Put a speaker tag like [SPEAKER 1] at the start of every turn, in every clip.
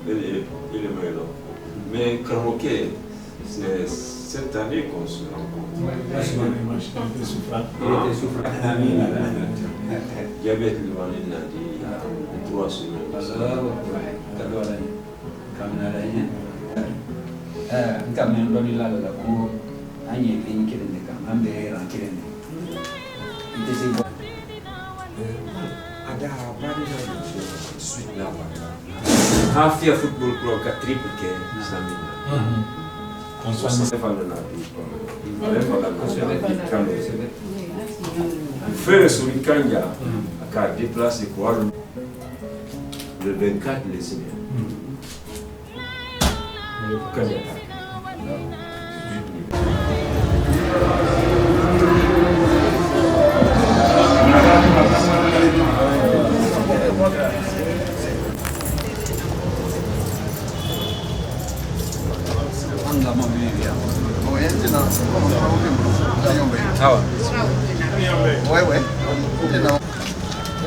[SPEAKER 1] il est meilleur. Mais Karamoké, c'est cette année qu'on se rencontre.
[SPEAKER 2] Il était souffrant.
[SPEAKER 1] Diabète le Valais n'a dit 3 semaines. Hafia Football Club ka triple ke Samina. On se fait le Faire sur le Kanya, à déplacer quoi le 24 les semaines. Le Kanya.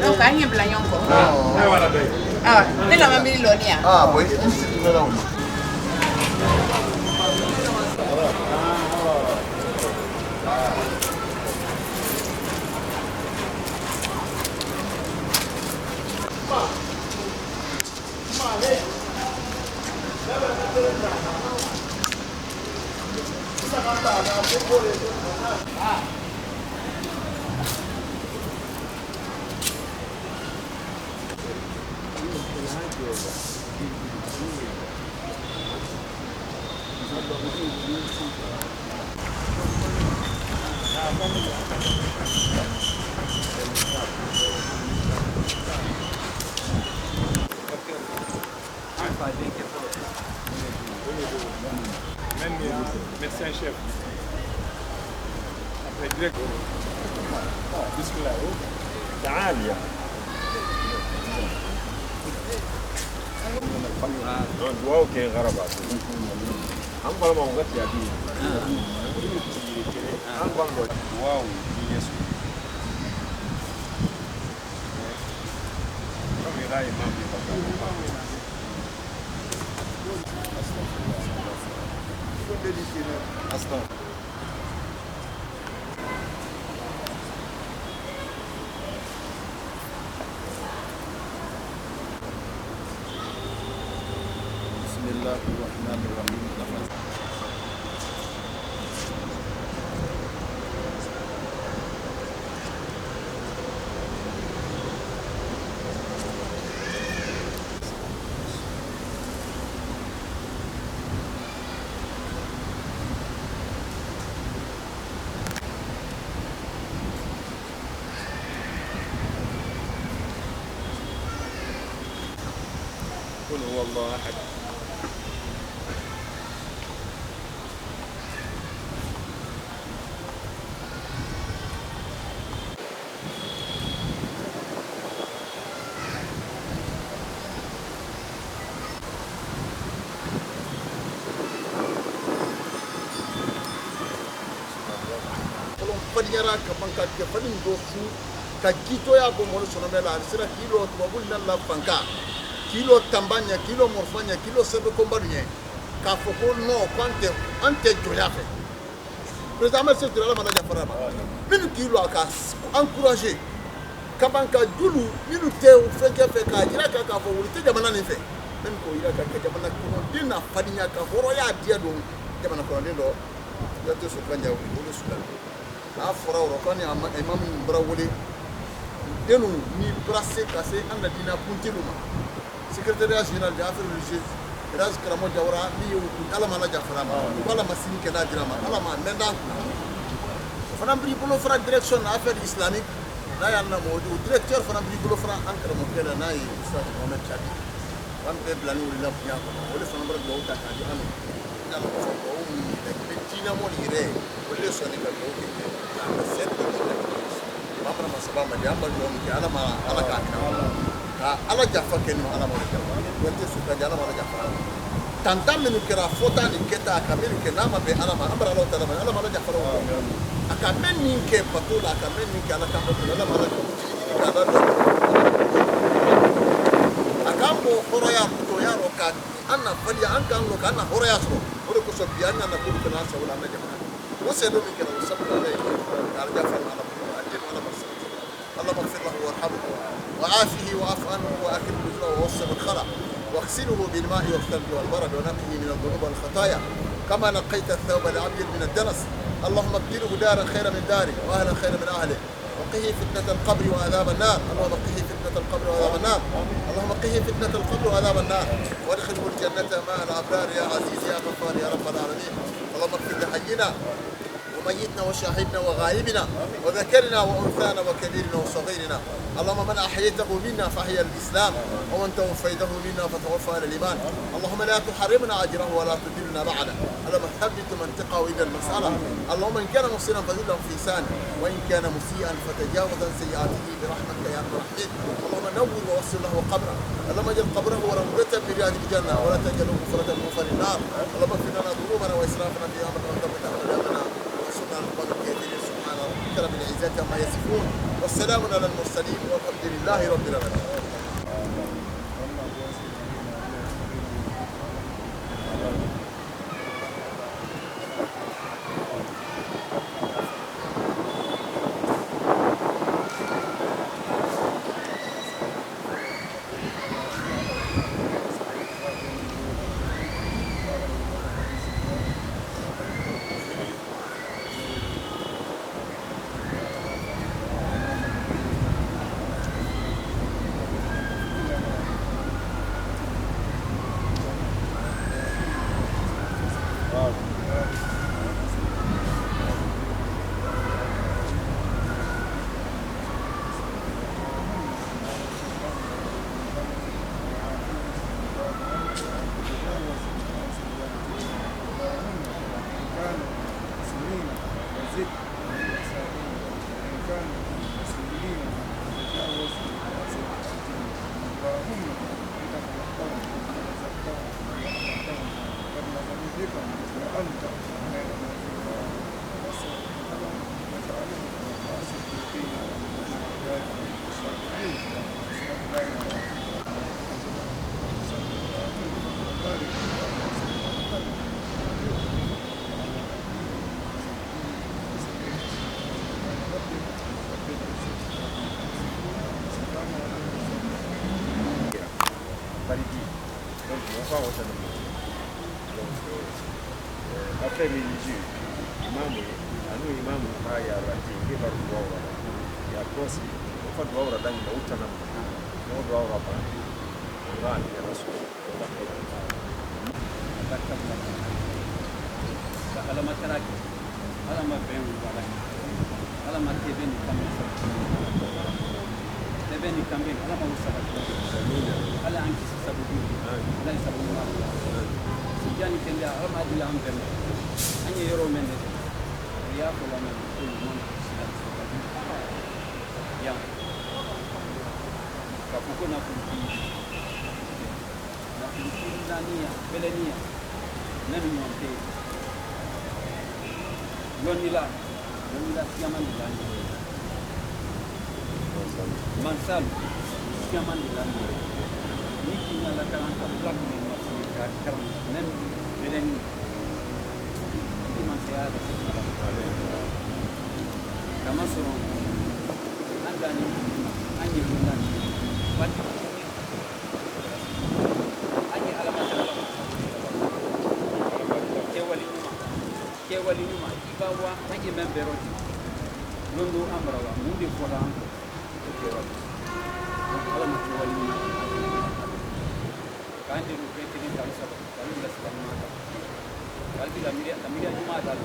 [SPEAKER 3] Donc, il y a un blanc. Ah, c'est la même Lonia.
[SPEAKER 4] Ah, oui.
[SPEAKER 5] Médecin-chef. Après, direct. Bismillah. تعال يا دواو كي غربات am bala mo ngati ya bi am bala wow yesu comme il a imam bi asta bismillah ar-rahman ar-rahim. قل هو الله احد.
[SPEAKER 4] Fadiyara kaman ka ke fadin do fu ka gito ya go mo so na mela sira kilo to babul nan la fanka kilo tambanya kilo morfanya kilo sebe kombaduye ka foko no kwante ante joya fe président monsieur de la manager farama min kilo aka encourager kaman ka dulu minu te o feke fe ka jira ka fo wuri te jamana ni fe men ko ira ka jamana ko dina fadinya ka horo ya dia do jamana ko ni do ya te so kanja wuri sudan la fora o kan ya imam brawole denu ni brasser casser anda dina puntiluma secrétaire général des affaires religieuses raz kramo jawra ni ala mala jaframa wala masini kena dirama ala ma menda fana bri bolo fra direction affaires islamiques na ya na modu directeur fana bri bolo fra ankara mo kena na yi ustad Mohamed Chadi wan be blani wala biya ko wala fana bra do ta ka di anu na ko ko ni tina mo ni re wala so ni ka ko ke Mapra masaba ma jamba do mi ala ma ala ka ka ala jafa ken ala ma jafa wonte su ka ala ma jafa tantam minu kera fota ni keta ka minu ke nama be ala ma amra Allah taala ala ma jafa aka men ni ke patula aka men ni ke ala ka ala ma aka mo horo ya to yaro ka anna fali an kan lo kana hore yasro hore ko so bi anna na ko kana sa wala na jama'a wase do min kana sabba alayhi arja fa ala ajin wala barsa Allah maghfir lahu warhamhu وعافه واعف عنه واكرم نزله ووسع الخلق واغسله بالماء والثلج والبرد ونقه من الذنوب والخطايا كما نقيت الثوب الابيض من الدنس اللهم ابدله دارا خيرا من داره واهلا خيرا من اهله وقه فتنة القبر وعذاب النار اللهم قه فتنة القبر وعذاب النار اللهم قه فتنة القبر وعذاب النار وادخله الجنة مع الابرار يا عزيز يا غفار يا رب العالمين اللهم اغفر لحينا وميتنا وشاهدنا وغائبنا وذكرنا وانثانا وكبيرنا وصغيرنا اللهم من احييته منا فاحيا الاسلام ومن توفيته منا فتوفى على الايمان اللهم لا تحرمنا اجره ولا تدلنا بعده اللهم ثبت منطقه الى المساله اللهم ان كان محسنا فذله في لسانه وان كان مسيئا فتجاوز عن سيئاته برحمتك يا ارحم الراحمين اللهم نور ووسع له قبره اللهم اجعل قبره روضه من رياض الجنه ولا تجعله غفرة من غفر النار اللهم اغفر لنا ذنوبنا واسرافنا في امرنا وثبت اقدامنا وانصرنا على القوم الكافرين سبحان ربك رب العزه عما يصفون والسلام على المرسلين والحمد لله رب العالمين.
[SPEAKER 5] Après midi, imamu anu imamu haya ratinge baru dua ya kosi kwa dua orang dan lautan mau dua orang apa orang ya rasul
[SPEAKER 6] alamat teraki alamat bem alamat tebeni kambing alamat usaha ala anki sababu ala sababu jani kenda alamat dilam bem anya yoro men ya ko men ya kapukuna kumpi na kumindania belenia nani monte yonila siaman dilani mansal siaman dilani niki nyala kalanta plak ni masika karam nem beleni di manseada kama soro andani anyi bulani pati anyi alamat kewali nyuma ibawa tangi memberoti londo amrawa mundi fola kewali alamat kewali nyuma kandi rupeti ni kanisa kali la salama kali la miria nyuma dal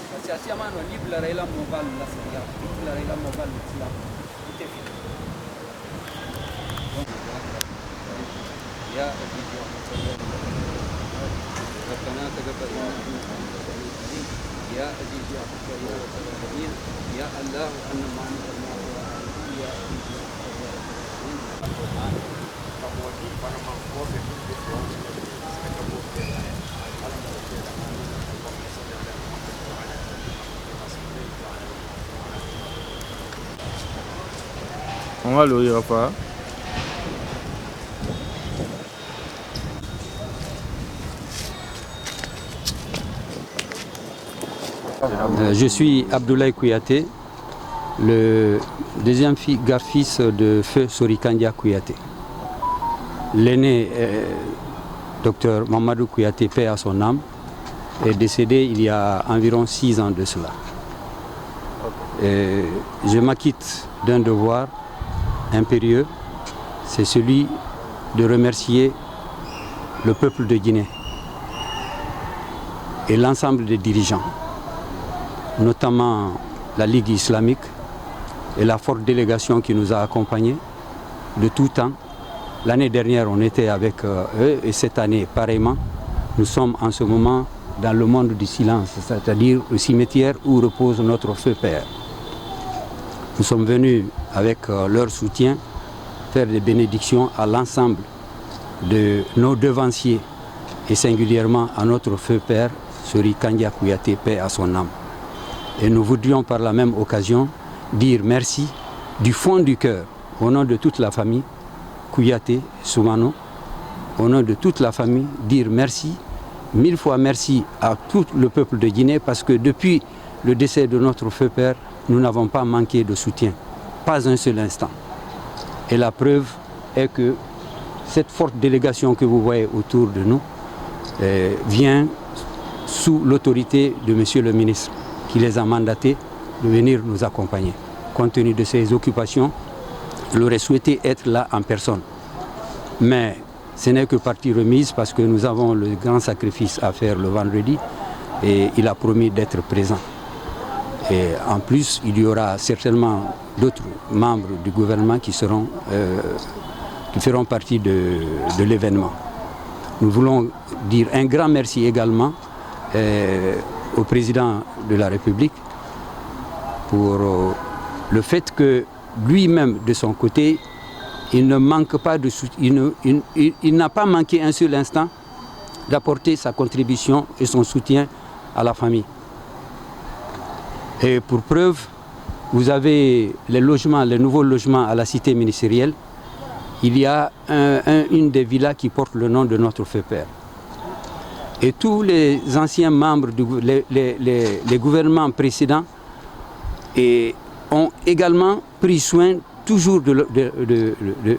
[SPEAKER 6] kasi asia mano libla raila mobile la sala libla raila mobile islam itefi ya video ربنا تقبل يا عزيز يا غفور يا رب العالمين يا الله أن معنا يا
[SPEAKER 7] On va le lire pas.
[SPEAKER 6] Je suis Abdoulaye Kouyaté, le deuxième fils de feu Sorikandia Kouyaté. L'aîné, docteur Mamadou Kouyaté, paix à son âme, est décédé il y a environ 6 ans de cela. Et je m'acquitte d'un devoir impérieux, c'est celui de remercier le peuple de Guinée et l'ensemble des dirigeants, notamment la Ligue islamique et la forte délégation qui nous a accompagnés de tout temps. L'année dernière, on était avec eux et cette année, pareillement, nous sommes en ce moment dans le monde du silence, c'est-à-dire le cimetière où repose notre feu père. Nous sommes venus avec leur soutien faire des bénédictions à l'ensemble de nos devanciers et singulièrement à notre feu père, Sorikandia Kouyaté, paix à son âme. Et nous voudrions par la même occasion dire merci du fond du cœur, au nom de toute la famille Kouyaté Soumano, au nom de toute la famille, dire merci, 1000 fois merci à tout le peuple de Guinée parce que depuis le décès de notre feu père, nous n'avons pas manqué de soutien, pas un seul instant. Et la preuve est que cette forte délégation que vous voyez autour de nous vient sous l'autorité de Monsieur le ministre qui les a mandatés de venir nous accompagner. Compte tenu de ses occupations, il aurait souhaité être là en personne. Mais ce n'est que partie remise parce que nous avons le grand sacrifice à faire le vendredi et il a promis d'être présent. Et en plus, il y aura certainement d'autres membres du gouvernement qui feront partie de l'événement. Nous voulons dire un grand merci également au président de la République pour le fait que lui-même, de son côté, il ne manque pas de soutien, il n'a pas manqué un seul instant d'apporter sa contribution et son soutien à la famille. Et pour preuve, vous avez les logements, les nouveaux logements à la cité ministérielle. Il y a une des villas qui porte le nom de notre feu père. Et tous les anciens membres, les gouvernements précédents ont également pris soin toujours de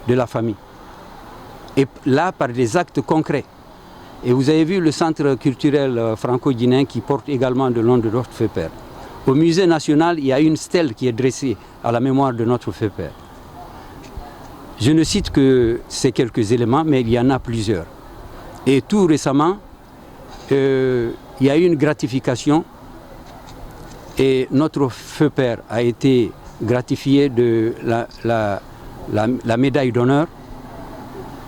[SPEAKER 6] la famille. Et là, par des actes concrets. Et vous avez vu le centre culturel franco-guinéen qui porte également le nom de notre feu père. Au musée national, il y a une stèle qui est dressée à la mémoire de notre feu père. Je ne cite que ces quelques éléments, mais il y en a plusieurs. Et tout récemment, il y a eu une gratification et notre feu père a été gratifié de la médaille d'honneur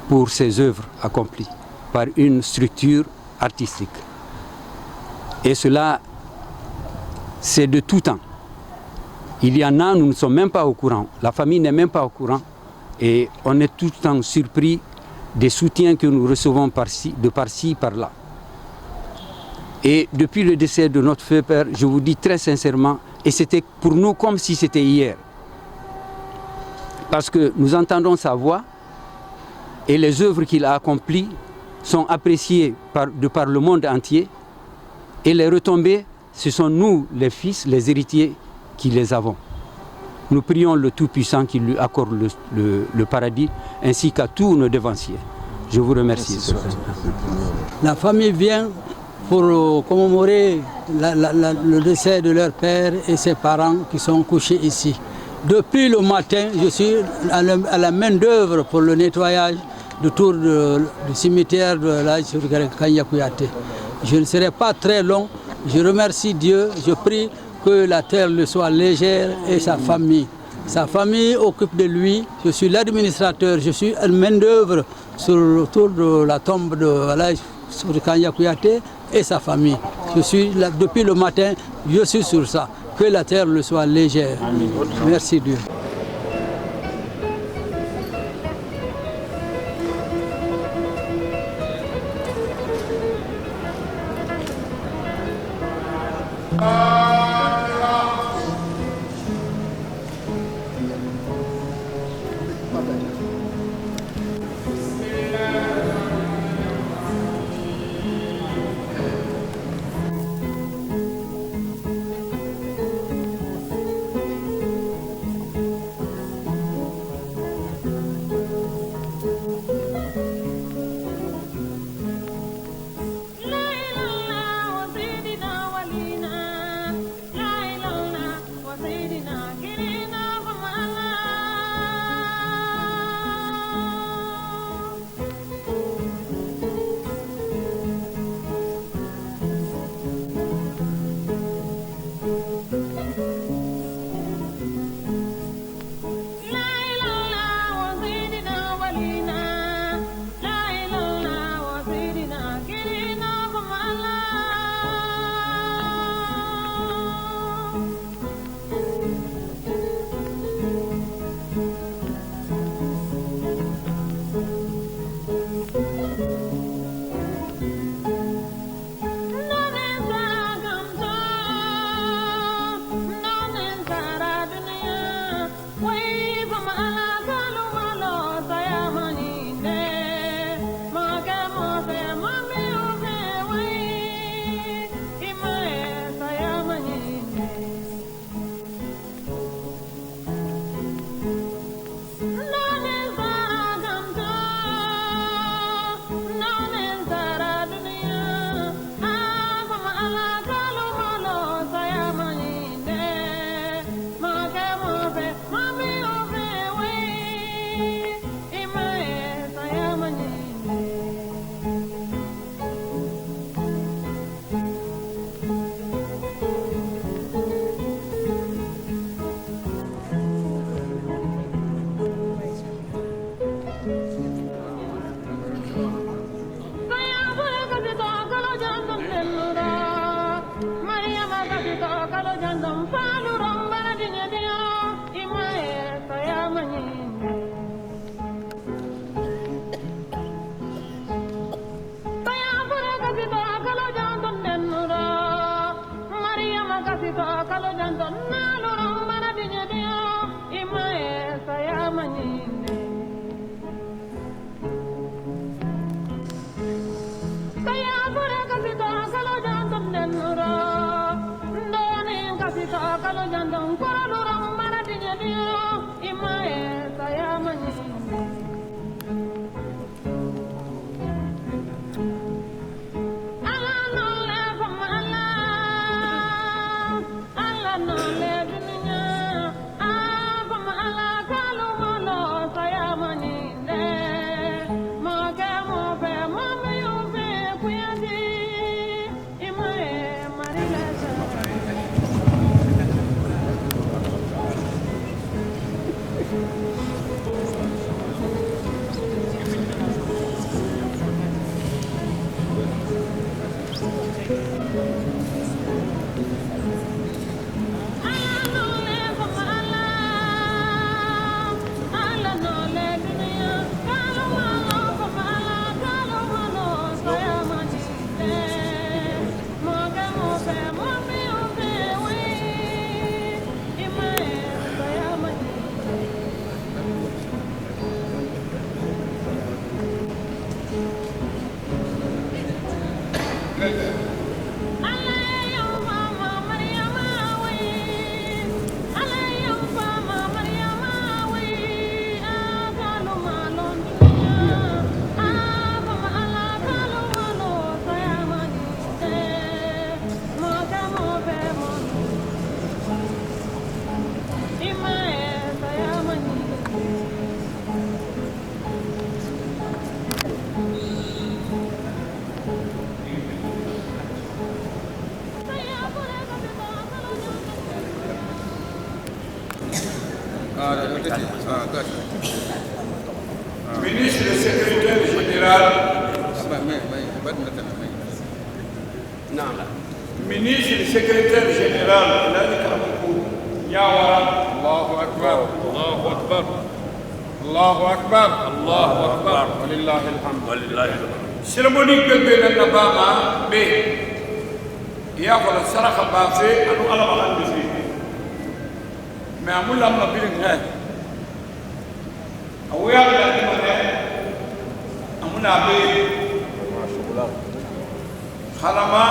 [SPEAKER 6] pour ses œuvres accomplies par une structure artistique. Et cela, c'est de tout temps. Il y en a, nous ne sommes même pas au courant. La famille n'est même pas au courant. Et on est tout le temps surpris des soutiens que nous recevons de par-ci, par-là. Et depuis le décès de notre feu père, je vous dis très sincèrement, et c'était pour nous comme si c'était hier. Parce que nous entendons sa voix et les œuvres qu'il a accomplies sont appréciées de par le monde entier. Et les retombées, ce sont nous, les fils, les héritiers, qui les avons. Nous prions le Tout-Puissant qui lui accorde le paradis, ainsi qu'à tous nos devanciers. Je vous remercie.
[SPEAKER 7] La famille vient pour commémorer le décès de leur père et ses parents qui sont couchés ici. Depuis le matin, je suis à la main d'œuvre pour le nettoyage du tour du cimetière de la Sorikandia Kouyaté. Je ne serai pas très long. Je remercie Dieu, je prie que la terre le soit légère et sa famille. Sa famille occupe de lui, je suis l'administrateur, je suis une main d'œuvre autour de la tombe de Sorikandia Kouyaté et sa famille. Je suis là, depuis le matin, je suis sur ça, que la terre le soit légère. Amen. Merci Dieu.
[SPEAKER 8] Ministre et secrétaire général, ministre et secrétaire général, Allahu Akbar, Allahu Akbar, Allahu Akbar, Allahu Akbar, walillahi alhamd. Cérémonie bébé na nabama be ya wala saraka baase anu ala ma andi mais amul am na birin ha awiya la ni ma ne amuna be khalama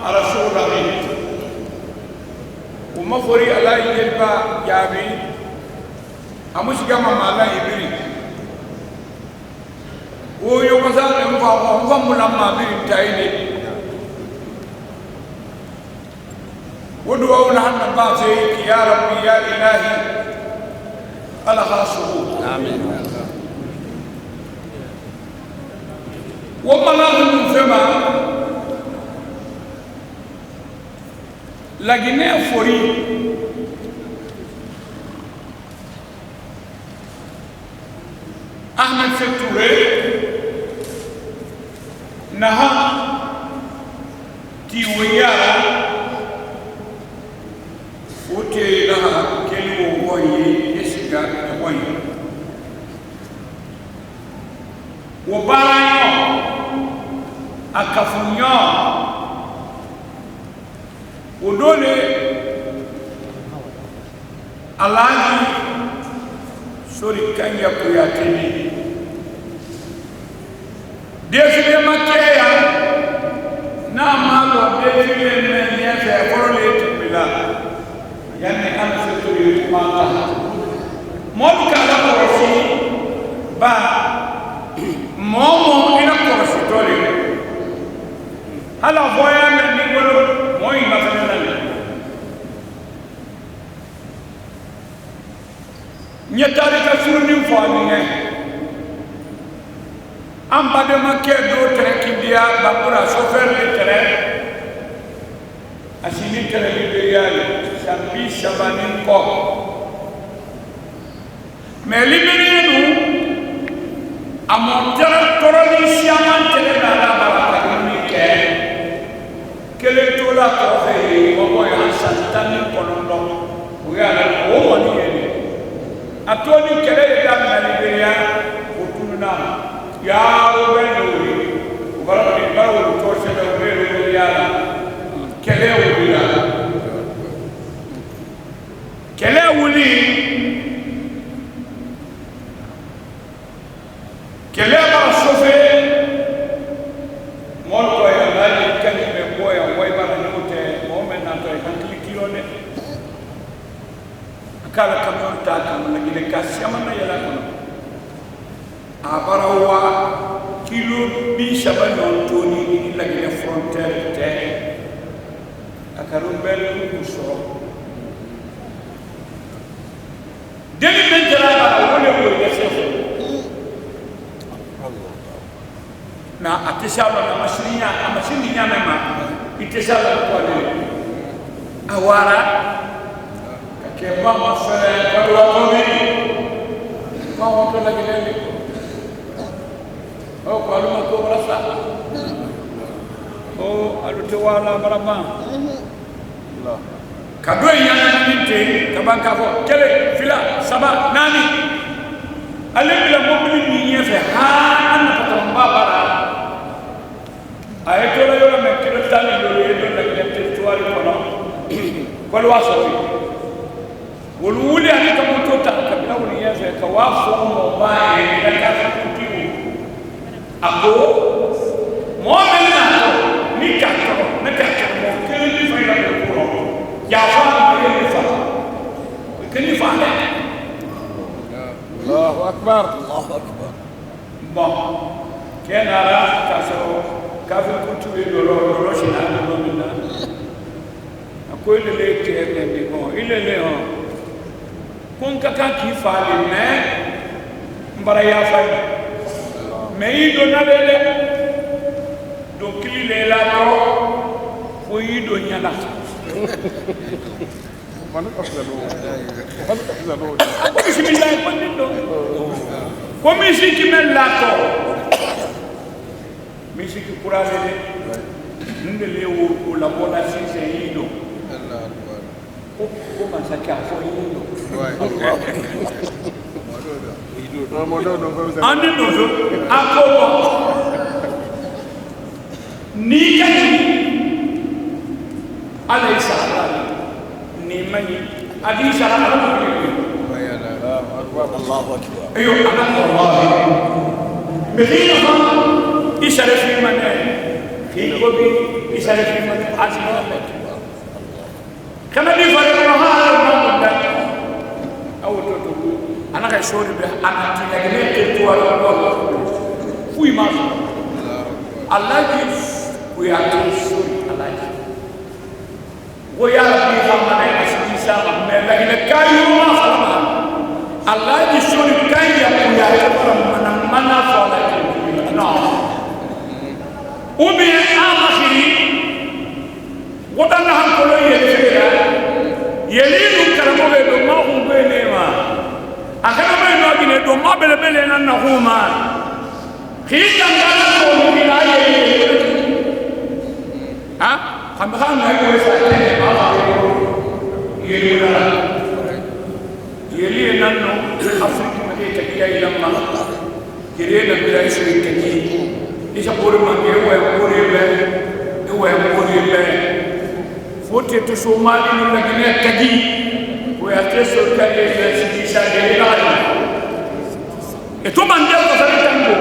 [SPEAKER 8] ala shurabi umma fori ala yelba jabi amushi gama mala ibiri wo yo mazana mwa mulama birin tayini ودعوا لنا بعضي يا ربي يا إلهي على خاصه آمين وما لازم نسمع لكن فوري أحمد ستوري نها تيويا Ote laha keli wo woyi esiga woyi wo baranyo akafunyo odole alaji sori kanya kuyateni desile makeya na malo desile menyefe korole tibila يعني أنا سأقول ما قال مولك على قرصي با مومو إلى قرصي تولي هلا فويا من نقول موي مثلا نيتاري كسرني فانيه أم بعد ما كيدو تركيبيا بقولها سوفر لترى أسيني ترى لبيالي Sambi Shabanin Ko. Mais libérez-nous à mon territoire siaman télé la baraka que le tout la trouvé au moins en satani kolondo ou ya la o woni atoni kele ya na libéria otununa ya o benuri o bara ni ba o to se da o ya kele o ya kele wuli kele ba sofe mon ko ya dali kani me ko ya way ba no te mo men na to kan kilo ne akala kamion ta kam na gile kasiama na yala kono abarawa kilo bi shabanon toni la gile frontière te akarum bel ko so deli mentera ba wole ko yesefo na ateshala na mashirinya mema iteshala kwa nini awara kakemba mafere kwa komi kwa watu la gileni au kwa luma ko rasa o alute wala barama Allah kadoi yana nite kabanka fo kele fila saba nani alibila mobili ni yefe ha anna patamba bara ayetola yola mekelo tani lo yedo na territoire kono wal wasawi wal wuli ani ka mutota kabila wuli yefe ka wafu mo bae ya ka kutiu ako mo mena ni ka
[SPEAKER 5] أكبر
[SPEAKER 8] bon kenara kaso kafir kutu dolo shina dolo minna ko le ke ne bon il est là kon kaka ki fali ne mbara ya fa mais il donna bele donc il est là fo yi do nyala
[SPEAKER 5] man afdalo man afdalo
[SPEAKER 8] bismillah ko nindo ko misiki men lato misiki kurale de ndele o la bona sise yido ko man saka fo yido andi dozo akobo ni kati alaysa ni mani adi sara
[SPEAKER 5] الله أكبر
[SPEAKER 8] أيوة أنا والله مخيلة يشرف في من في قبي يشرف في من عزم الله كما بيفرق هذا الموضوع أو تقول أنا غير شعور به أنا تلاقيني كتوى الله فوي ما الله يجيب ويعطي شعور الله يجيب ويعطي خمنا يسوي سامع لكن كايو ما خلنا Allah disoni kaya kuya mana fala no ubi amakhiri wadana hankolo yelera yeliru karamo be do ma humbe nema akana be no bine do ma bele bele nan na huma khita ngala ko ni na ha khamba khana ko sa ne ma ba yelera يلي نانو افريقيا مدينه كيا لما كيرينا بلا شيء كني ايش اقول ما هو يقول هو يقول فوتي تسومالي من لكن كدي وياتسو كدي في شادي لا اتو ماندو فسالتانغو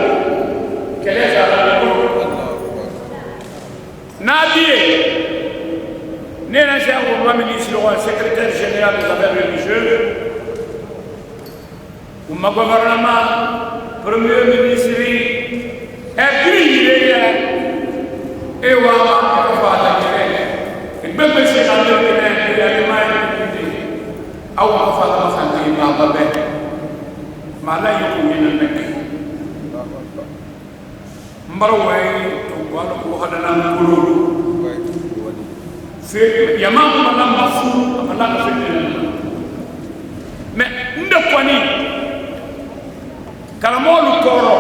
[SPEAKER 8] كليزا نادي نينا شاو ماميليس لو secrétaire général des affaires religieuses uma gouvernement premier ministre et puis il est et voilà on va aller et même si on a le il y a des mal ou on va faire ça qui va pas bien malay ko ni nek mbarway to wala ko hadana kululu fe yama ko na mafu amala ka fe mais ndeponi karamolu koro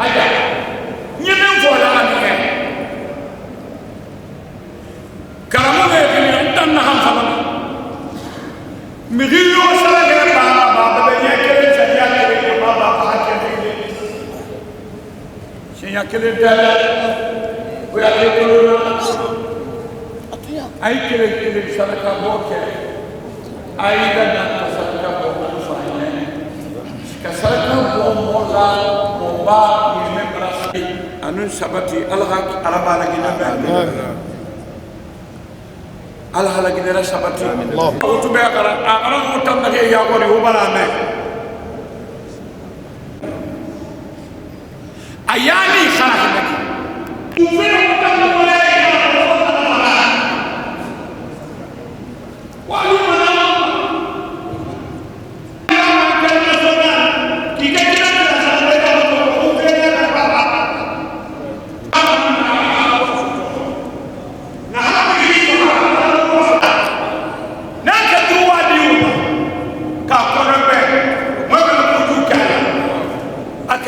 [SPEAKER 8] aja nyemen fola aniye karamoge kini tan na ham fala miriyo sala gere ba be nyekere chadia kere ba ha kere shenya kere dala ko ya kere ay kere sala ka boke ay da sala ka boke kasaraka bombola bomba yemembrasi anun sabati alhaq arabala gina alhala gina sabati Allah utube akara utam nage ya ko ri ubala me ayani kharaka ube utam nage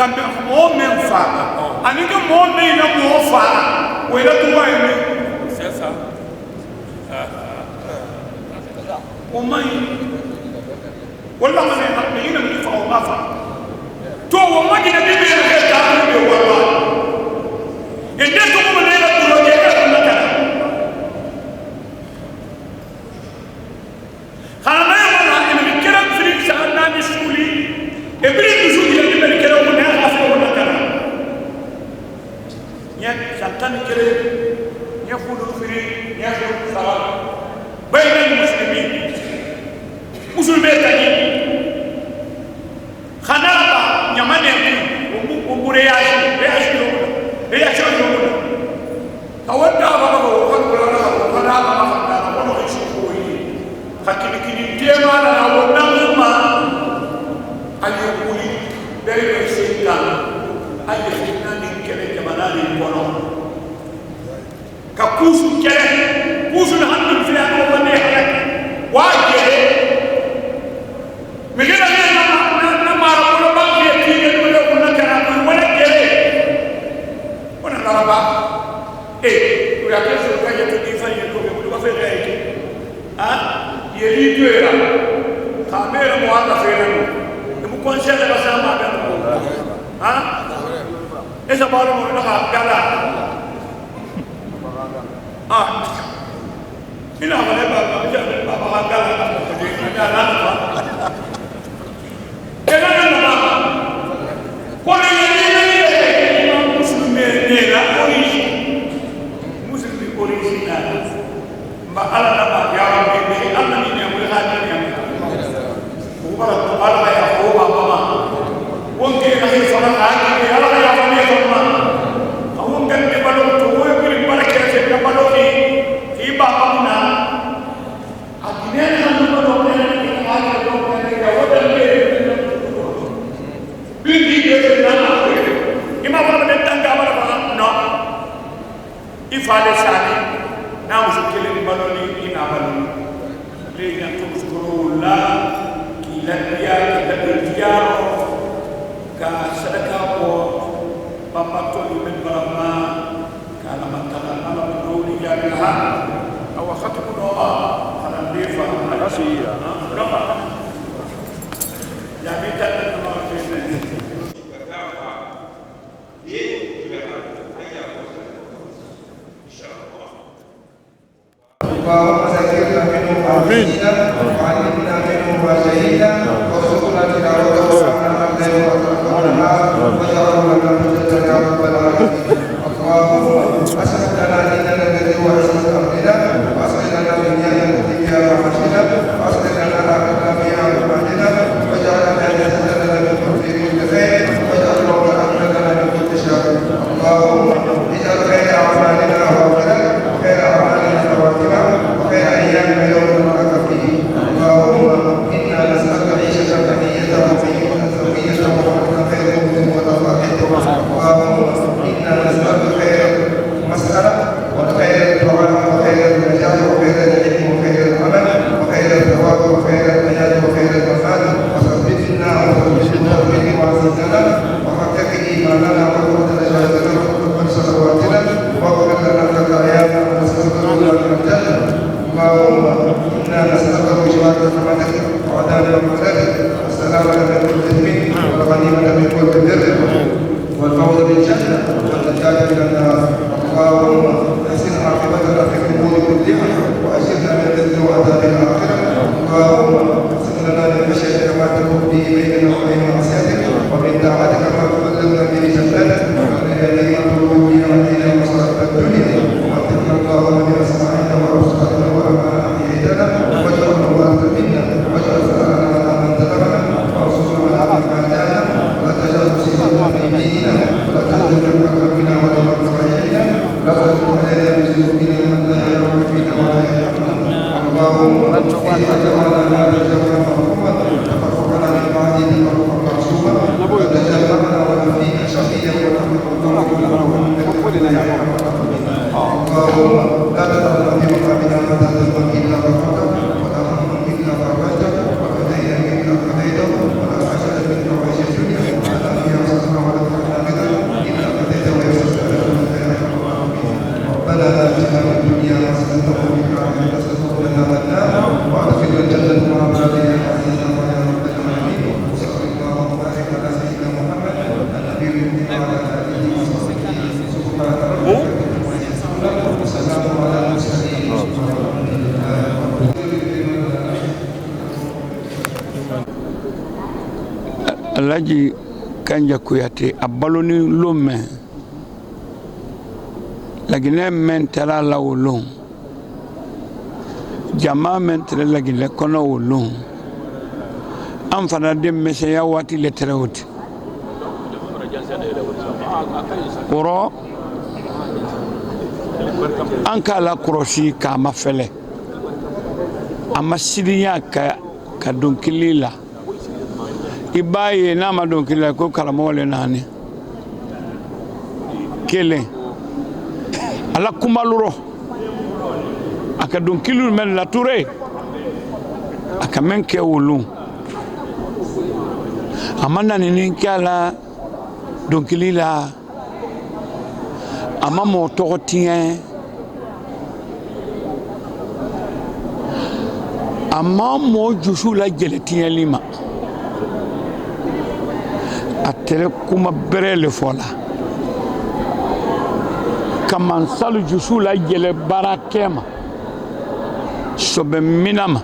[SPEAKER 8] kambe mo men fa ani ke mo me na mo fa we la tuwa ni c'est ça o mai wala ma ne ni ina mi fa o ma fa to wo ma ni na bi me ke ta ni be wala e de to mo ne la tuwa ke ka na ta khana ya ma ina mi kera fri sa na ni shuli e bi ni shuli ni me kera mo ne afa wala kana nya santan kere nya fudu fri nya fudu sala bayna muslimin musulme tani khana réaction kawanda baba ko kula na ko kana ma fanda ko no shi ko yi hakini kini tema na wona ma ayo kuli dere singa ayo singa ni kele jamana ni kono ka kusu kele kusu na handi fi ko wone halak waje migena ni na mara ko ba ke ti ne ko na kana ko wala kele ona laraba la question que j'ai dit ça il faut faire réagir hein il est lié là caméra moi la faire nous vous conseillez la ça ma hein et ça parle moi la gala ah il a pas gala ma ala na ma ya rabbi ni alla ni ne wala hadi ni ko bara ko ala ya ko ba ma won ke na hi sona hadi ni ala ya ko ni ko ma awon gan ke balo to wo ko ni bara ke se na balo ni hi ba ma na adine na no balo ne ni hadi ko ne ya wo dan ke bi di ke na na ima wala de tanga bara ba no ifale sani na mushkile baloni ina baloni le na tushkurula kila dia ka sadaka ko papa to min barama kala matala ala dawli ya bilha aw khatbu doa ala difa rasira doa ya bitan ma fene
[SPEAKER 9] اللهم ذكرنا منه وعلمنا وعلمنا منه وشهيدا وارزقنا تلاوته وعنا الليل والنهار واجعله لنا حجة يا رب العالمين. اللهم اصلح لنا ديننا الذي هو عصمة امرنا واصلح لنا دنيانا التي فيها معاشنا واصلح لنا اخرتنا فيها معادنا واجعلنا جنة لنا من كل خير واجعل رحمتنا لنا من كل شر. اللهم اجعل خير اعمالنا واخرا وخير اعمالنا خواتمه وخير ايامنا يوم نلقاك فيه. اللهم انا نسالك عيشه هنيه وفيه زوجيه وحسن خير مؤمن وتفاحته. اللهم انا نسالك خير المساله وخير الدعاء وخير النجاح وخير العلم وخير العمل وخير الثواب وخير الحياه وخير الممات وثبتنا وثبت وعززنا وحقق ايماننا وقوه نجاتنا وقوه صلواتنا واغفر لنا خطايانا ونستغفر لنا من الجنه. اللهم انا نسالك بشرى رحمتك وعدانا مغفرتك والسلامه من كل اثم والغنيمه من كل بر والفوز بالجنه والنجاه من النار. اللهم احسن عاقبتنا في الامور كلها واجرنا من الذل وعذاب الاخره. اللهم اقسم لنا من خشيتك ما تكون به بيننا وبين معصيتك ومن طاعتك ما تبلغنا به جنتك ومن اليقين ما تقول به علينا مصائب الدنيا ومتعنا اللهم باسماعنا وابصارنا وما احييتنا واجعلنا وارث منا واجعل ثارنا على من ظلمنا وانصرنا على من عادانا ولا تجعل مصيبتنا في ديننا ولا تجعل الحكم بنا ولا مكر الينا لا تجعل علينا بذنوبنا من لا يرحم فينا ولا يرحمنا. اللهم اذا جعلنا هذا الجمع مرحوما تفرقنا من بعده تفرقا معصوما وتجنبنا وما فيه شقيا ونحن اللهم لا تدعنا في مقامنا مدى ذنبا الا غفرته ولا هما الا فرجته ولا دينا الا قضيته ولا حاجه من حوائج الدنيا ولا فيها صدر ولا فرحنا غدا الا قضيته ويسرت لنا خير ربنا لا تجعل في الدنيا حسنه وفي الاخره حسنه وقنا عذاب النار وادخلنا الجنه مع عبادك يا عزيز يا رب العالمين. وصلى الله وبارك على سيدنا محمد النبي الامي وعلى اله وصحبه سبحان ربك وسلام على المرسلين والحمد لله رب العالمين.
[SPEAKER 8] Alhaji Kanja Kuyate a baloni lome lagine mentala la wolon jama mentre lagine kono wolon am fana dem mesya wati letrawut oro anka la korosi ka mafele amasidiya ka donkilila ibaye na ma donkilila ko karamole nani kele ala kumaluro aka donkilu men la touré aka menke wulu amana ni kala donkilila ama mo tokotien ama mo jusula geletien lima atele kuma berele fola kaman salu jusula gele barakema sobe minama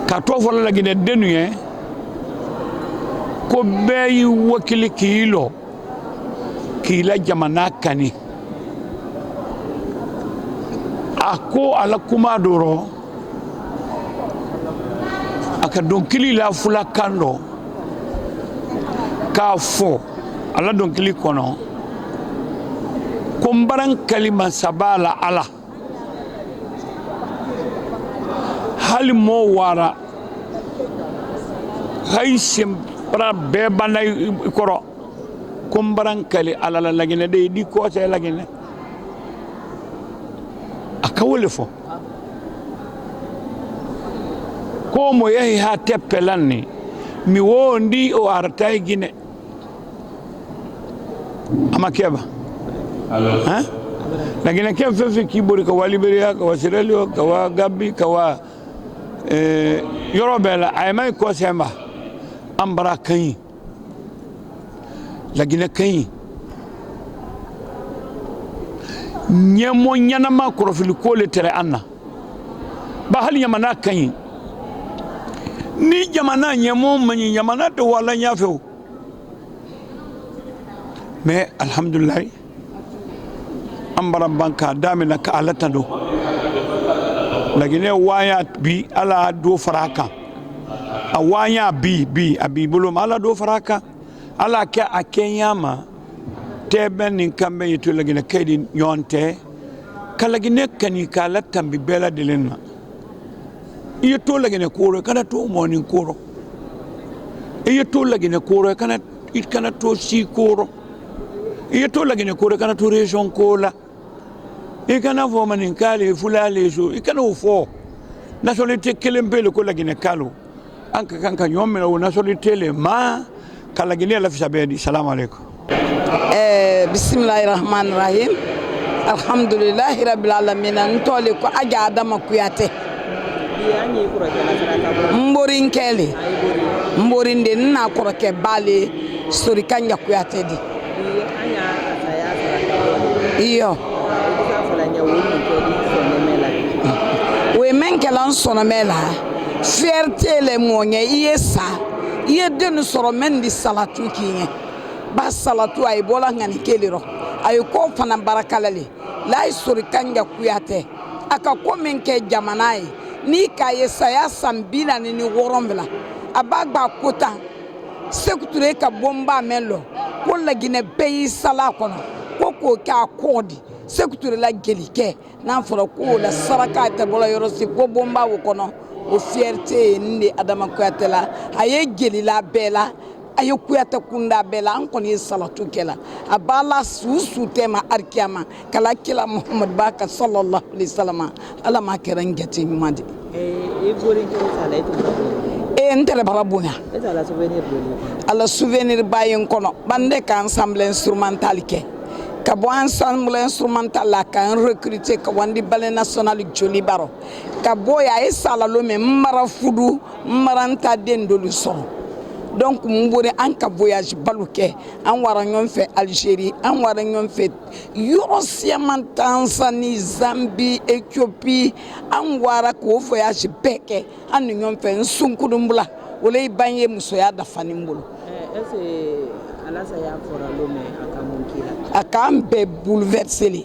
[SPEAKER 8] kato fola lagine denuye ko beyi wakili kila jamana kani ako ala kuma doro aka donkili la fula kando ka fo ala donkili kono kombaran kalima sabala ala hali mo wara haishim para bebana koro kombaran kali ala la lagine de di ko te lagine akawole fo ko mo yehi ha teppelanni mi wondi o artay gine amakeba ha lagine kem fe kibori ko waliberia ko wasirelio ko wa gabbi ko wa yorobela ay may ko semba ambara kany lagine kany nyemo nyanama korofili kole tere anna ba hal yamana kany ni jamana nyemo mani yamana to wala nyafew mais alhamdulillah ambara banka damina ka alatando lagine waya bi ala do faraka awanya bi abi bulum ala do faraka ala ka akenyama teben nin kambe yitu lagine kaydi nyonte kala gine kani kala tambi bela dilenna iyo to lagine koro kana to morning koro iyo to lagine koro kana it kana to si koro iyo to lagine koro kana to region kola ikana fo manin kale fulale so ikana fo nationalité kelembele ko lagine kalo anka kanka nyomela wo nationalité le ma kala gine la fisabedi salam alaykum
[SPEAKER 10] bismillahirrahmanirrahim alhamdulillahi rabbil alamin ntole ko aja adama kuyate mborin kele mborin de na koroke bale sori kanya kuyate di iyo we menkelan sonomela fierté le monye yesa ye de nous soro mendi salatu kinye ba salatu ay bola ngani keliro ay ko fana barakalale lay sori kanja kuyate aka ko menke jamanai ni ka yesa ya sambila ni worombla abagba kota sekuture ka bomba melo ko lagine beyi sala kono ko ka kodi sekuture la gelike na foro ko la saraka te bola yorosi ko bomba wo kono o fierté ndi adama kuyate la aye gelila bela aye kuyate kunda bela an koni salatu kela abala susu tema arkiyama kala kila muhammad baka sallallahu alaihi wasallam ala ma keran gati madi entere barabunya ala souvenir bayin kono bande ka ensemble instrumental ke ka bo ensemble instrumental la ka recruter ka wandi ballet national joli baro ka bo ya esala lo me mara fudu maranta dendolu so donc mbore an ka voyage baluke an wara ñon fe Algérie an wara ñon fe Eurosiaman Tanzanie Zambie Éthiopie an wara ko voyage beke an ñon fe nsunkudumbula wala banye muso ya da fanimbulu
[SPEAKER 11] alasa ya fora lome akamunkila
[SPEAKER 10] akambe bouleversé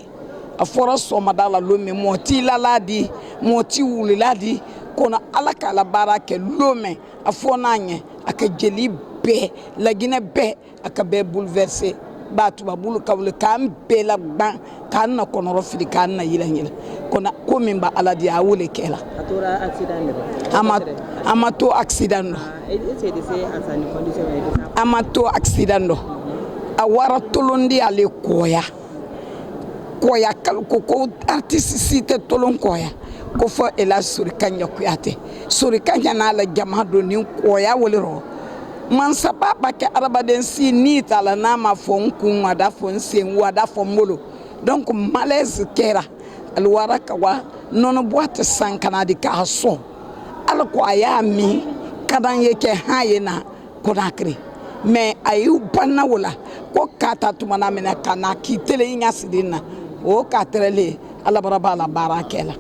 [SPEAKER 10] a fora somadala lome moti laladi moti wuliladi kono alaka la barake lome a fonanye aka jeli be la Guinée be aka be bouleversé ba tubabulu kawle kam bela ban kan na konoro fili kan na yila yila kona ko min ba ala dia wole kela
[SPEAKER 11] atora accident
[SPEAKER 10] amato accident amato accident awara tolondi ale koya ko artiste cité tolon koya ko fo ela Sori Kanja Kuyate Sori Kanja na la jama do ni koya wolero man sababa ke arabaden si ni tala na ma fon kun wada fon sen wada fon molo donc malaise kera alwara kawa nono boite sankana di ka so ala ko aya mi kadan yake hayena konakri mais ayu banna wala ko kata tumana mena kana kitele inga sidina o katrele ala baraba la barakela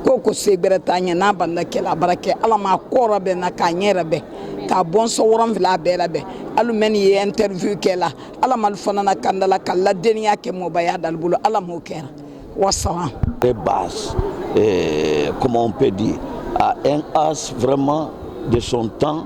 [SPEAKER 10] koko segbere tanya na banda kela barake ala ma kora be na kanyere be ka bon so woram vila bela be alu men ye interview kela ala mal fanana kandala kala denia ke mo baya dal bulo ala mo kera wassalam
[SPEAKER 12] les bases comment on peut dire à un as vraiment de son temps.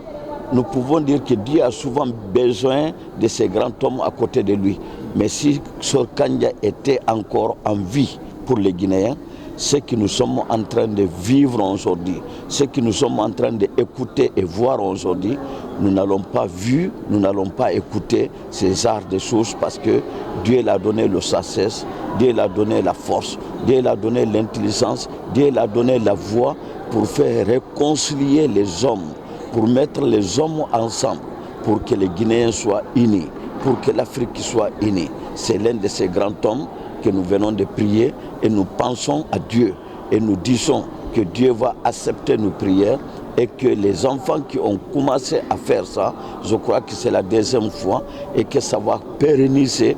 [SPEAKER 12] Nous pouvons dire que Dieu a souvent besoin de ces grands hommes à côté de lui. Mais si Sori Kanja était encore en vie pour les Guinéens, ce que nous sommes en train de vivre aujourd'hui, ce que nous sommes en train d'écouter et voir aujourd'hui, nous n'allons pas vu, nous n'allons pas écouter ces genres de choses parce que Dieu l'a donné le sagesse, Dieu l'a donné la force, Dieu l'a donné l'intelligence, Dieu l'a donné la voix pour faire réconcilier les hommes, pour mettre les hommes ensemble, pour que les Guinéens soient unis, pour que l'Afrique soit unie. C'est l'un de ces grands hommes que nous venons de prier et nous pensons à Dieu et nous disons que Dieu va accepter nos prières et que les enfants qui ont commencé à faire ça, je crois que c'est la deuxième fois et que ça va pérenniser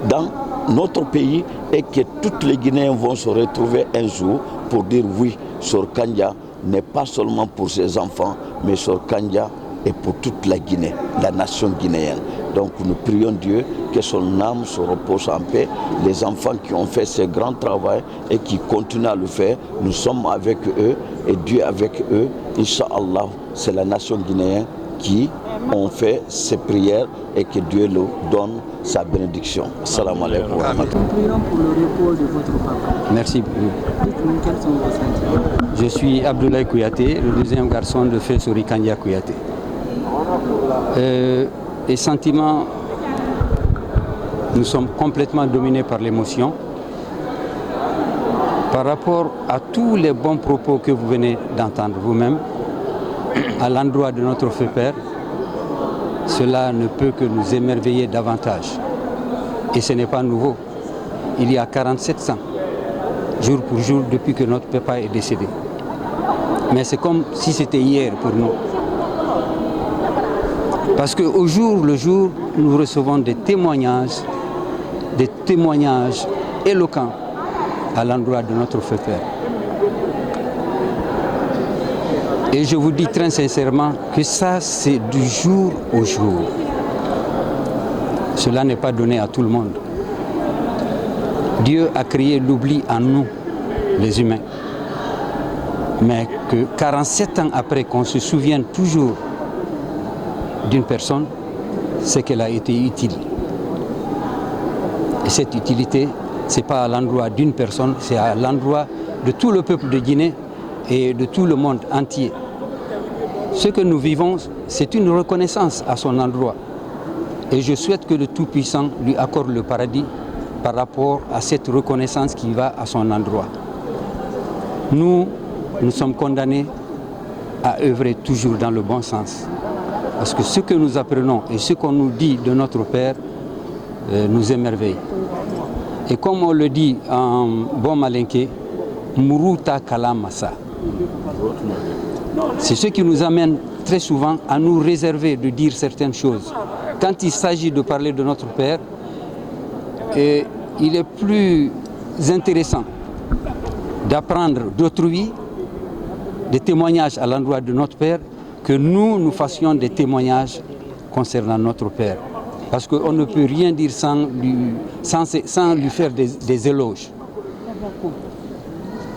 [SPEAKER 12] dans notre pays et que tous les Guinéens vont se retrouver un jour pour dire oui, Sori Kanja n'est pas seulement pour ses enfants, mais Sori Kanja est pour toute la Guinée, la nation guinéenne. Donc nous prions Dieu que son âme se repose en paix. Les enfants qui ont fait ce grand travail et qui continuent à le faire, nous sommes avec eux et Dieu avec eux. Inch'Allah, c'est la nation guinéenne qui ont fait ces prières et que Dieu leur donne sa bénédiction. Salam alaikum.
[SPEAKER 11] Prions pour le repos de votre papa.
[SPEAKER 7] Merci.
[SPEAKER 11] Dites-nous quels sont vos sentiments.
[SPEAKER 7] Je suis Abdoulaye Kouyaté, le deuxième garçon de feu Sori Kanja Kouyaté. Les sentiments, nous sommes complètement dominés par l'émotion. Par rapport à tous les bons propos que vous venez d'entendre vous-même, à l'endroit de notre feu père, cela ne peut que nous émerveiller davantage. Et ce n'est pas nouveau. Il y a 47 ans, jour pour jour, depuis que notre papa est décédé. Mais c'est comme si c'était hier pour nous. Parce qu'au jour le jour, nous recevons des témoignages éloquents à l'endroit de notre feu père. Et je vous dis très sincèrement que ça, c'est du jour au jour. Cela n'est pas donné à tout le monde. Dieu a créé l'oubli en nous, les humains. Mais que 47 ans après qu'on se souvienne toujours d'une personne, c'est qu'elle a été utile. Et cette utilité, ce n'est pas à l'endroit d'une personne, c'est à l'endroit de tout le peuple de Guinée et de tout le monde entier. Ce que nous vivons, c'est une reconnaissance à son endroit. Et je souhaite que le Tout-Puissant lui accorde le paradis par rapport à cette reconnaissance qui va à son endroit. Nous sommes condamnés à œuvrer toujours dans le bon sens. Parce que ce que nous apprenons et ce qu'on nous dit de notre Père nous émerveille. Et comme on le dit en bon malinké, Muruta Kalamasa. C'est ce qui nous amène très souvent à nous réserver de dire certaines choses. Quand il s'agit de parler de notre Père, il est plus intéressant d'apprendre d'autrui des témoignages à l'endroit de notre Père que nous fassions des témoignages concernant notre Père. Parce qu'on ne peut rien dire sans lui faire des éloges.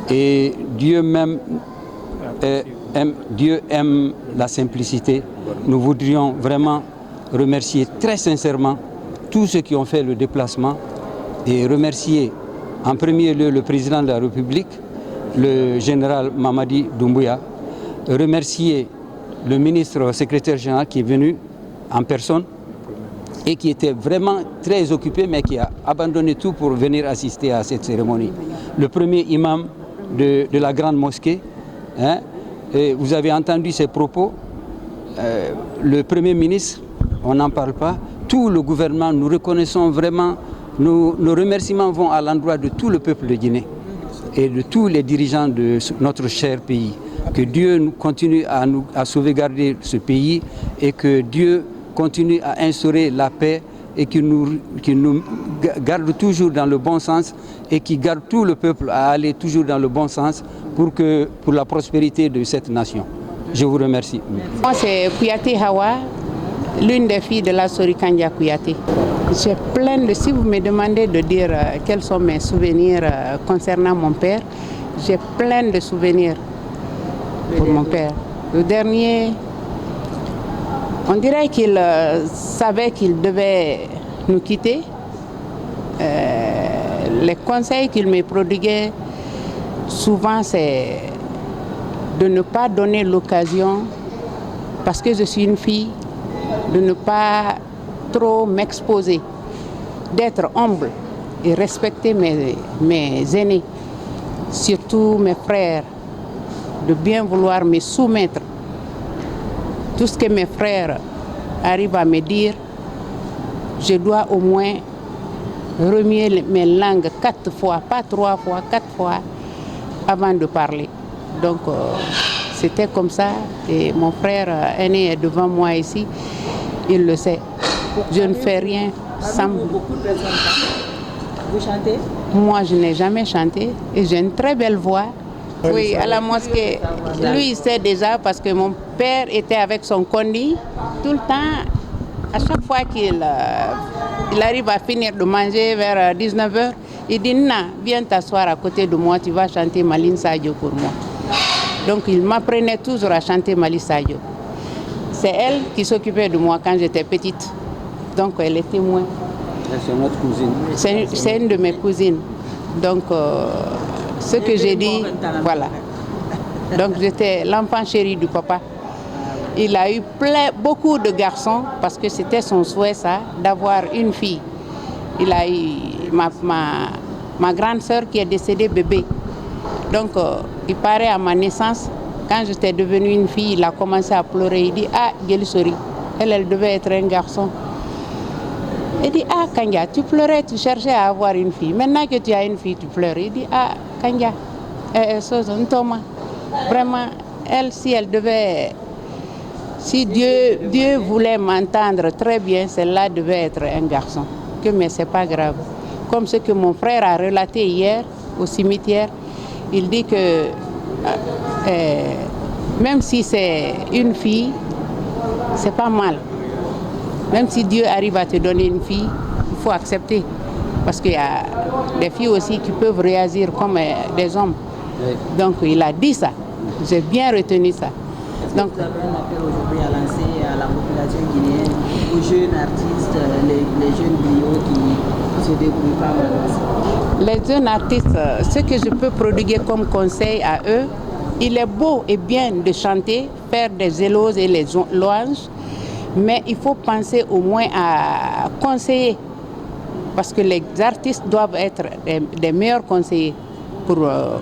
[SPEAKER 7] Et Dieu aime la simplicité. Nous voudrions vraiment remercier très sincèrement tous ceux qui ont fait le déplacement et remercier en premier lieu le président de la République, le général Mamadi Doumbouya, remercier le ministre secrétaire général qui est venu en personne et qui était vraiment très occupé mais qui a abandonné tout pour venir assister à cette cérémonie. Le premier imam de la grande mosquée, hein, et vous avez entendu ses propos, le Premier ministre, on n'en parle pas, tout le gouvernement, nous reconnaissons vraiment, nos remerciements vont à l'endroit de tout le peuple de Guinée et de tous les dirigeants de notre cher pays. Que Dieu continue à sauvegarder ce pays et que Dieu continue à instaurer la paix et qu'il nous garde toujours dans le bon sens et qui garde tout le peuple à aller toujours dans le bon sens pour la prospérité de cette nation. Je vous remercie.
[SPEAKER 3] Moi, c'est Kouyaté Hawa, l'une des filles de la Sorikandia Kouyaté. J'ai plein de... Si vous me demandez de dire quels sont mes souvenirs concernant mon père, j'ai plein de souvenirs pour mon père. Le dernier, on dirait qu'il savait qu'il devait nous quitter. Les conseils qu'il me prodiguait, souvent, c'est de ne pas donner l'occasion, parce que je suis une fille, de ne pas trop m'exposer, d'être humble et respecter mes aînés, surtout mes frères, de bien vouloir me soumettre. Tout ce que mes frères arrivent à me dire, je dois au moins remuer mes langues 4 fois, pas 3 fois, 4 fois, avant de parler. Donc c'était comme ça et mon frère aîné est devant moi ici, il le sait. Je ne fais rien sans...
[SPEAKER 11] Vous chantez?
[SPEAKER 3] Moi je n'ai jamais chanté et j'ai une très belle voix. Oui, à la mosquée, lui il sait déjà parce que mon père était avec son condi tout le temps. À chaque fois qu'il arrive à finir de manger vers 19h, il dit « Na, viens t'asseoir à côté de moi, tu vas chanter Maline Sadio pour moi ». Donc il m'apprenait toujours à chanter Maline Sadio. C'est elle qui s'occupait de moi quand j'étais petite. Donc elle est témoin.
[SPEAKER 7] C'est notre cousine.
[SPEAKER 3] C'est une de mes cousines. Donc ce que j'ai dit, voilà. Donc j'étais l'enfant chéri du papa. Il a eu beaucoup de garçons parce que c'était son souhait ça, d'avoir une fille. Il a eu ma grande sœur qui est décédée bébé. Donc il paraît à ma naissance, quand j'étais devenue une fille, il a commencé à pleurer. Il dit « Ah, Guélisori, elle devait être un garçon. » Il dit « Ah, Kanya, tu pleurais, tu cherchais à avoir une fille. Maintenant que tu as une fille, tu pleures. » Il dit « Ah, Kanya, vraiment, elle, si elle devait... Si Dieu voulait m'entendre très bien, celle-là devait être un garçon. Mais ce n'est pas grave. Comme ce que mon frère a relaté hier au cimetière, il dit que même si c'est une fille, c'est pas mal. Même si Dieu arrive à te donner une fille, il faut accepter. Parce qu'il y a des filles aussi qui peuvent réagir comme des hommes. Donc il a dit ça. J'ai bien retenu ça. Donc,
[SPEAKER 11] vous avez un appel aujourd'hui à lancer à la population guinéenne, aux jeunes artistes, les jeunes griots qui se débrouillent pas mal.
[SPEAKER 3] Les jeunes artistes, ce que je peux prodiguer comme conseil à eux, il est beau et bien de chanter, faire des éloges et les louanges, mais il faut penser au moins à conseiller, parce que les artistes doivent être des meilleurs conseillers pour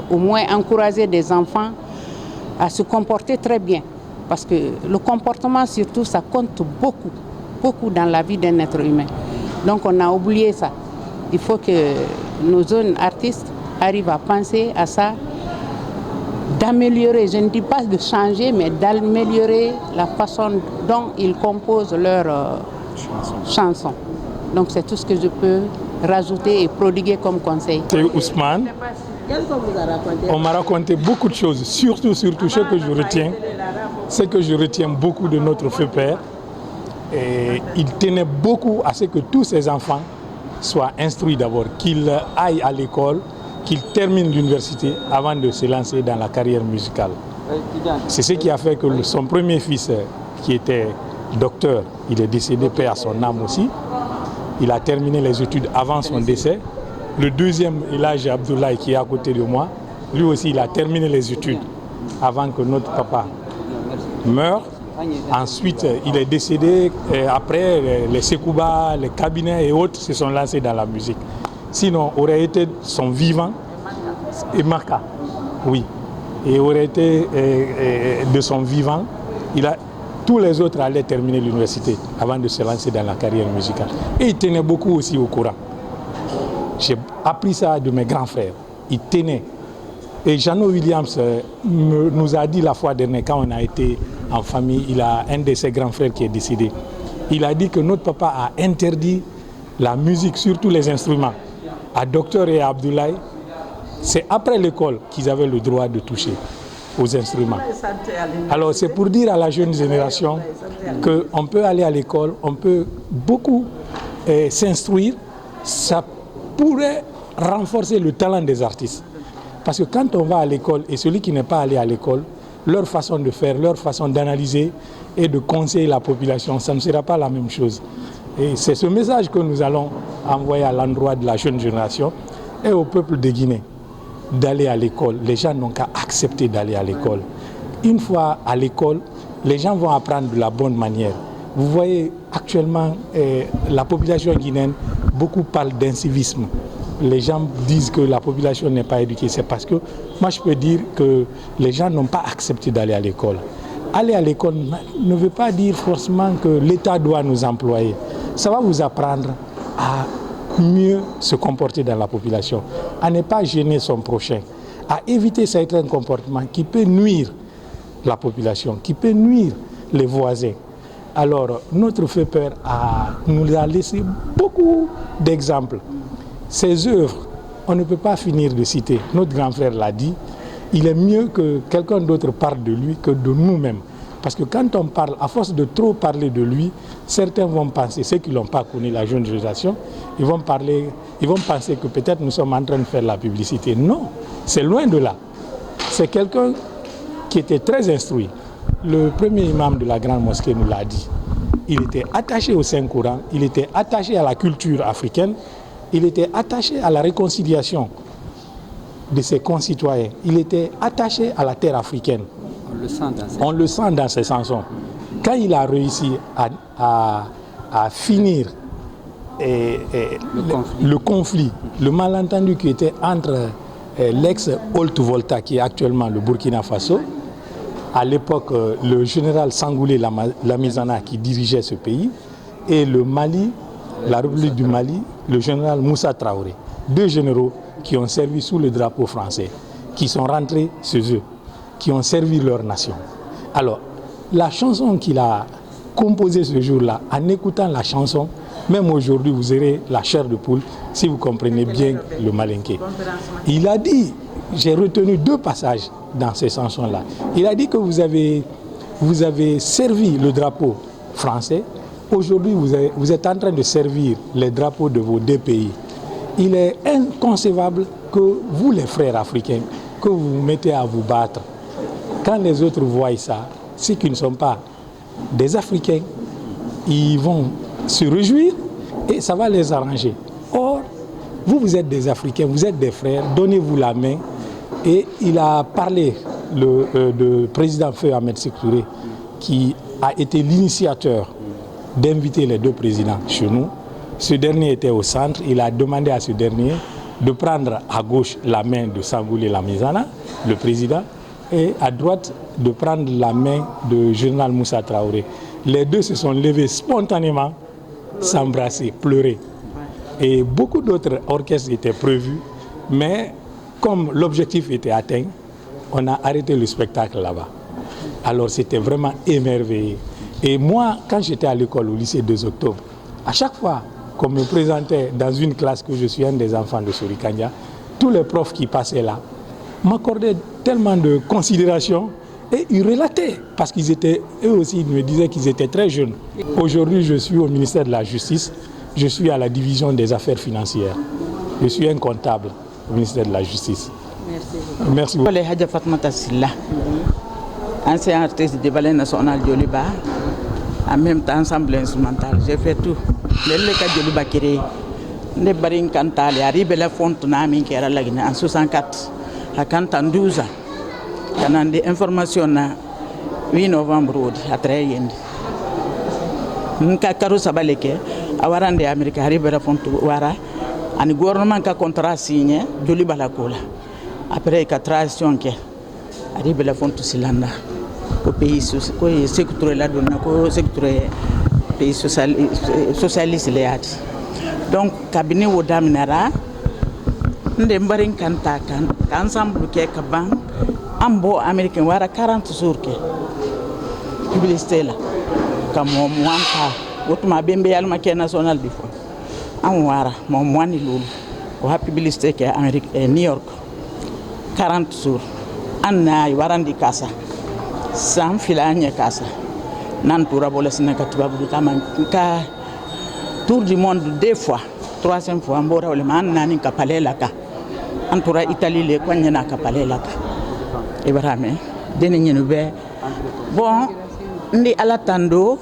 [SPEAKER 3] au moins encourager des enfants à se comporter très bien. Parce que le comportement surtout, ça compte beaucoup dans la vie d'un être humain. Donc on a oublié ça. Il faut que nos jeunes artistes arrivent à penser à ça, d'améliorer, je ne dis pas de changer, mais d'améliorer la façon dont ils composent leurs chansons. Donc c'est tout ce que je peux rajouter et prodiguer comme conseil.
[SPEAKER 2] C'est Ousmane. On m'a raconté beaucoup de choses, surtout ce que je retiens beaucoup de notre feu père. Et il tenait beaucoup à ce que tous ses enfants soient instruits d'abord, qu'ils aillent à l'école, qu'ils terminent l'université avant de se lancer dans la carrière musicale. C'est ce qui a fait que son premier fils, qui était docteur, il est décédé, paix à son âme aussi. il a terminé les études avant son décès. Le deuxième, Elhadji Abdoulaye, qui est à côté de moi, lui aussi, il a terminé les études avant que notre papa meure. Ensuite, il est décédé. Et après, les Sekouba, les cabinets et autres se sont lancés dans la musique. Sinon, aurait été son vivant, et Marca, oui. Et aurait été de son vivant, tous les autres allaient terminer l'université avant de se lancer dans la carrière musicale. Et il tenait beaucoup aussi au Coran. J'ai appris ça de mes grands frères. Il tenait. Et Jeannot Williams nous a dit la fois dernière, quand on a été en famille, il a un de ses grands frères qui est décédé. Il a dit que notre papa a interdit la musique, surtout les instruments, à Docteur et à Abdoulaye. C'est après l'école qu'ils avaient le droit de toucher aux instruments. Alors c'est pour dire à la jeune génération qu'on peut aller à l'école, on peut beaucoup s'instruire, ça pourrait renforcer le talent des artistes. Parce que quand on va à l'école et celui qui n'est pas allé à l'école, leur façon de faire, leur façon d'analyser et de conseiller la population, ça ne sera pas la même chose. Et c'est ce message que nous allons envoyer à l'endroit de la jeune génération et au peuple de Guinée, d'aller à l'école. Les gens n'ont qu'à accepter d'aller à l'école. Une fois à l'école, les gens vont apprendre de la bonne manière. Vous voyez, actuellement, la population guinéenne, beaucoup parlent d'incivisme. Les gens disent que la population n'est pas éduquée. C'est parce que, moi je peux dire que les gens n'ont pas accepté d'aller à l'école. Aller à l'école ne veut pas dire forcément que l'État doit nous employer. Ça va vous apprendre à mieux se comporter dans la population, à ne pas gêner son prochain, à éviter certains comportements qui peuvent nuire la population, qui peuvent nuire les voisins. Alors, notre feu père nous a laissé beaucoup d'exemples. Ses œuvres, on ne peut pas finir de citer. Notre grand frère l'a dit, il est mieux que quelqu'un d'autre parle de lui que de nous-mêmes. Parce que quand on parle, à force de trop parler de lui, certains vont penser, ceux qui ne l'ont pas connu, la jeune génération, ils vont penser que peut-être nous sommes en train de faire la publicité. Non, c'est loin de là. C'est quelqu'un qui était très instruit. Le premier imam de la grande mosquée nous l'a dit. Il était attaché au Saint-Coran, il était attaché à la culture africaine, il était attaché à la réconciliation de ses concitoyens, il était attaché à la terre africaine. On le sent dans ses chansons. Quand il a réussi à finir le conflit, le malentendu qui était entre l'ex-Haute-Volta, qui est actuellement le Burkina Faso, à l'époque le général Sangoulé Lamizana qui dirigeait ce pays, et le Mali, la République du Mali, le général Moussa Traoré. Deux généraux qui ont servi sous le drapeau français, qui sont rentrés chez eux, qui ont servi leur nation. Alors, la chanson qu'il a composée ce jour-là, en écoutant la chanson, même aujourd'hui, vous aurez la chair de poule si vous comprenez bien le malinké. Il a dit, j'ai retenu deux passages dans ces chansons-là. Il a dit que vous avez servi le drapeau français. Aujourd'hui, vous êtes en train de servir les drapeaux de vos deux pays. Il est inconcevable que vous, les frères africains, que vous vous mettez à vous battre. Quand les autres voient ça, ceux qui ne sont pas des Africains, ils vont se réjouir et ça va les arranger. Or, vous êtes des Africains, vous êtes des frères, donnez-vous la main. Et il a parlé, le président Feu Ahmed Sékou Touré, qui a été l'initiateur d'inviter les deux présidents chez nous. Ce dernier était au centre, il a demandé à ce dernier de prendre à gauche la main de Sangoulé Lamizana, le président, et à droite de prendre la main du général Moussa Traoré. Les deux se sont levés spontanément, s'embrasser, pleurer. Et beaucoup d'autres orchestres étaient prévus, mais comme l'objectif était atteint, on a arrêté le spectacle là-bas. Alors c'était vraiment émerveillé. Et moi, quand j'étais à l'école au lycée 2 octobre, à chaque fois qu'on me présentait dans une classe que je suis un des enfants de Sorikandia, tous les profs qui passaient là m'accordaient tellement de considération et ils relataient, parce qu'ils étaient, eux aussi, ils me disaient qu'ils étaient très jeunes. Aujourd'hui, je suis au ministère de la Justice, je suis à la division des affaires financières. Je suis un comptable au ministère de la Justice. Merci beaucoup.
[SPEAKER 3] Les Hadja Fatmata Silla, ancien artiste du Ballet national de Luba. en même temps ensemble instrumental. J'ai fait tout. Le cas de Bakiré, les Barin Cantal, et arrive la fonte Nami qui era là en 64, à 12 ans. Quand on a des informations, 8 novembre, à Trayen. Nka karo sabaleke, awarande Amérique arrive la fonte Wara, un gouvernement qui a contrat signé, Joli Balakola. Après, 4 ans, arrive la fonte Silanda. Au pays secteur là au secteur pays socialiste léati donc cabinet au daminara ndé mbarin kanta kan ensemble ke kaban ambo américain wara 40 jours ke publicité là comme moanka wotuma bembe yalma ke national bifo am wara mo moani lulu ko ha publicité ke Amérique New York 40 jours anna warandi kasa Sam filanya kasa nan tura bola sinaka tubabu kama ka tour du monde 2 fois 3e fois mbora wala man nani kapalela ka antura Italie le kwanya na kapalela ka Ibrahim deni nyenu be bon ndi ala tando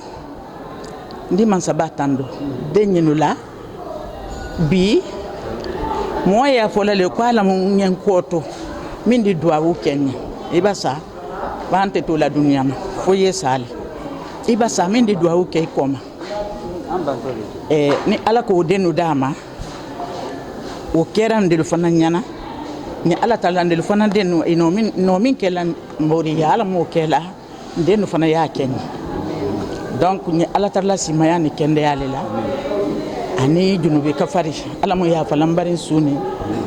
[SPEAKER 3] ndi man sabatando denyenu la bi moya fola le kwala mun nyen koto mindi duawu kenya ibasa bante to la dunia ma foye sali iba samindi do hawke koma ni ala ko denu dama o keran de fana nyana ni ala tala de fana denu no min kelan mori ala mo kela denu fana ya ken donc ni ala tala simaya ni kende yalela ani junubi kafari ala mo ya falam barin suni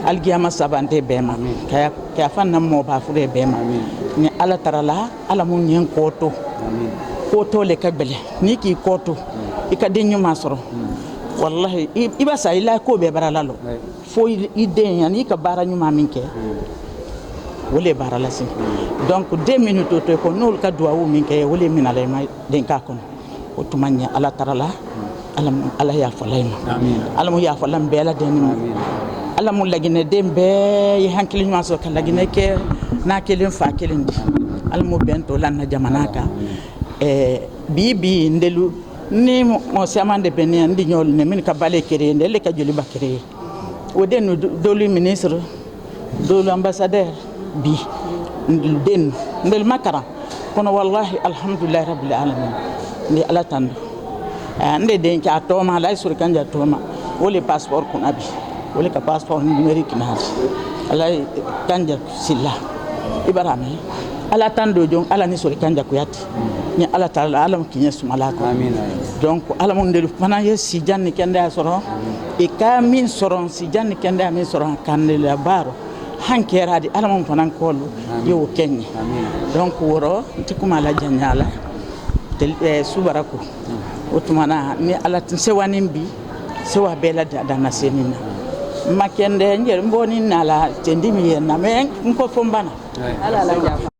[SPEAKER 3] algiyama sabante bema kaya fanna mo ba fure bema ni ala tarala ala mun yen koto koto le kabele ni ki koto ikadenyu masoro wallahi iba sa ila ko be baralalo fo iden yani ka baranyu maminke wole barala sin donc 2 minutes to ko nol ka duwa wu minke wole minale ma den ka kon o tumanya ala tarala ala ya falayma ala mu ya falam bela den ala mu lagine dembe yi hankili ñu so ka lagine ke na kelin fa kelin di ala mu bento lan na jamanaka bibi ndelu ni mo siamande benen ndi ñol ne min ka bale kere ndele ka joli bakere o den dolu ministre dolu ambassadeur bi den ndel makara kono wallahi alhamdulillah rabbil alamin ndi ala tando nde den ka toma lay sur kanja toma wole passeport kun abi wole ka passeport numérique na ala kanja silla ibarame ala tando jong ala ni sur kanja kuyati ni ala taala alam kinya sumalako amin donc ala mon delu fana yesi janni kende asoro e ka min soron si janni kende min soron kanne la baro hankeradi ala mon fana kolu yo kenni donc woro tikuma la janyala tel subarako otumana ni ala sewani bi sewa bela dana senina makende njer mboni nala tendimi na men ko fombana ala la